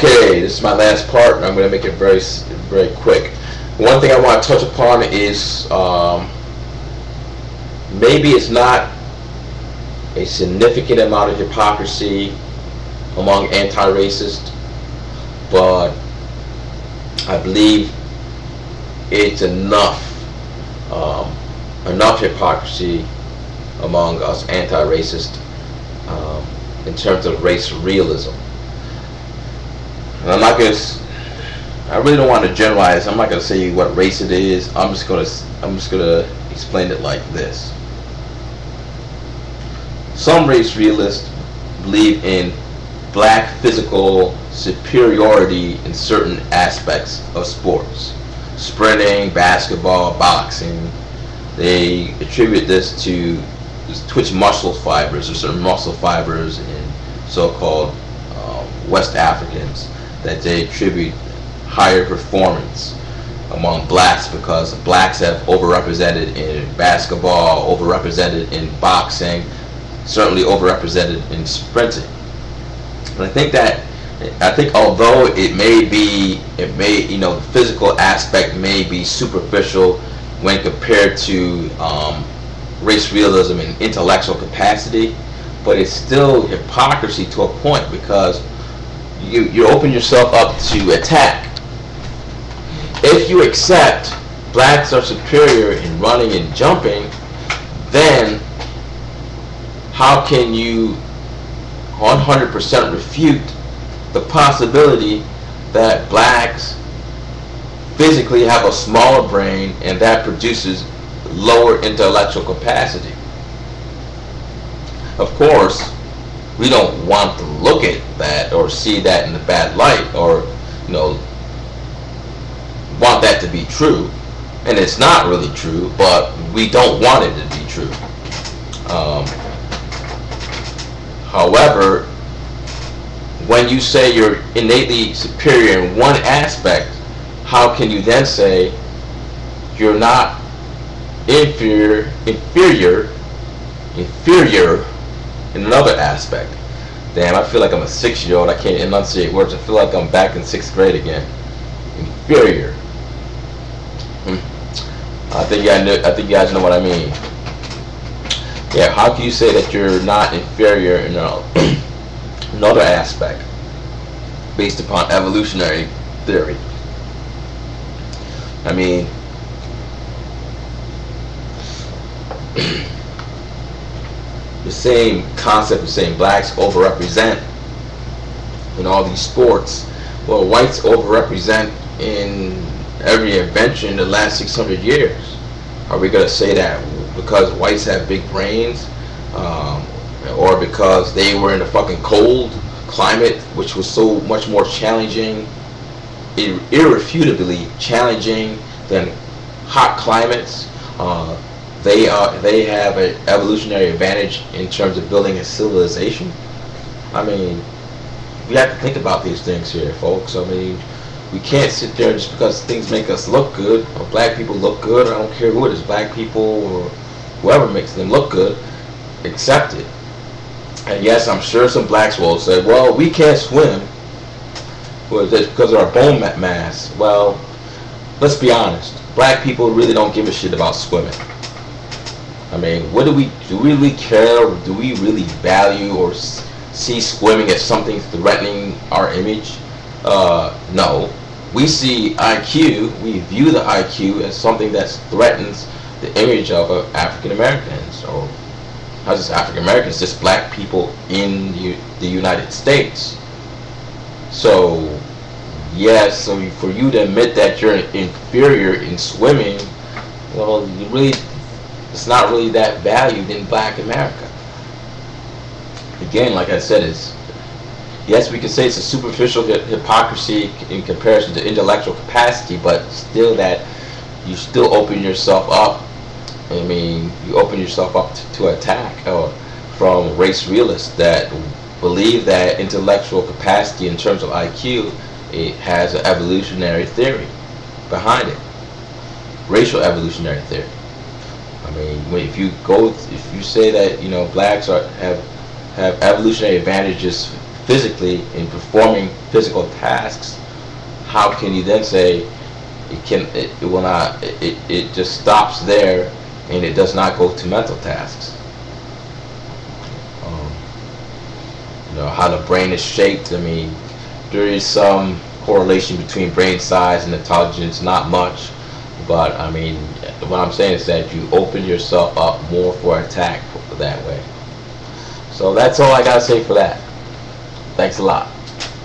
Okay, this is my last part, and I'm going to make it very quick. One thing I want to touch upon is maybe it's not a significant amount of hypocrisy among anti-racists, but I believe it's enough hypocrisy among us anti-racists in terms of race realism. And I really don't want to generalize. I'm not going to say what race it is. I'm just going to explain it like this. Some race realists believe in black physical superiority in certain aspects of sports. Sprinting, basketball, boxing. They attribute this to twitch muscle fibers, or certain muscle fibers in so-called West Africans, that they attribute higher performance among blacks because blacks have overrepresented in basketball, overrepresented in boxing, certainly overrepresented in sprinting. But I think although the physical aspect may be superficial when compared to race realism and intellectual capacity, but it's still hypocrisy to a point, because you open yourself up to attack. If you accept blacks are superior in running and jumping, then how can you 100% refute the possibility that blacks physically have a smaller brain and that produces lower intellectual capacity? Of course, we don't want to look at that or see that in a bad light, or want that to be true, and it's not really true, but we don't want it to be true. However, when you say you're innately superior in one aspect, how can you then say you're not inferior in another aspect? Damn, I feel like I'm a 6-year-old. I can't enunciate words. I feel like I'm back in 6th grade again. Inferior. I think you guys know what I mean. Yeah, how can you say that you're not inferior in another aspect based upon evolutionary theory? I mean, the same concept of saying blacks overrepresent in all these sports. Well, whites overrepresent in every invention in the last 600 years. Are we going to say that because whites have big brains, or because they were in a fucking cold climate, which was so much more challenging, irrefutably challenging than hot climates? They have an evolutionary advantage in terms of building a civilization. I mean, we have to think about these things here, folks. I mean, we can't sit there just because things make us look good, or black people look good. I don't care who it is, black people or whoever makes them look good, accept it. And yes, I'm sure some blacks will say, well, we can't swim because of our bone mass. Well, let's be honest. Black people really don't give a shit about swimming. I mean, do we really care, or do we really value or see swimming as something threatening our image? No. We see IQ, we view the IQ as something that threatens the image of African Americans, or not just African Americans, just black people in the United States. So, yes, so for you to admit that you're inferior in swimming, well, it's not really that valued in black America. Again, like I said, yes, we can say it's a superficial hypocrisy in comparison to intellectual capacity, but still that you still open yourself up. I mean, you open yourself up to attack from race realists that believe that intellectual capacity in terms of IQ, it has an evolutionary theory behind it, racial evolutionary theory. I mean, if you say that blacks have evolutionary advantages physically in performing physical tasks, how can you then say it will not, it just stops there and it does not go to mental tasks? Um, how the brain is shaped. I mean, there is some correlation between brain size and intelligence, not much, but I mean, what I'm saying is that you open yourself up more for attack that way. So that's all I gotta say for that. Thanks a lot.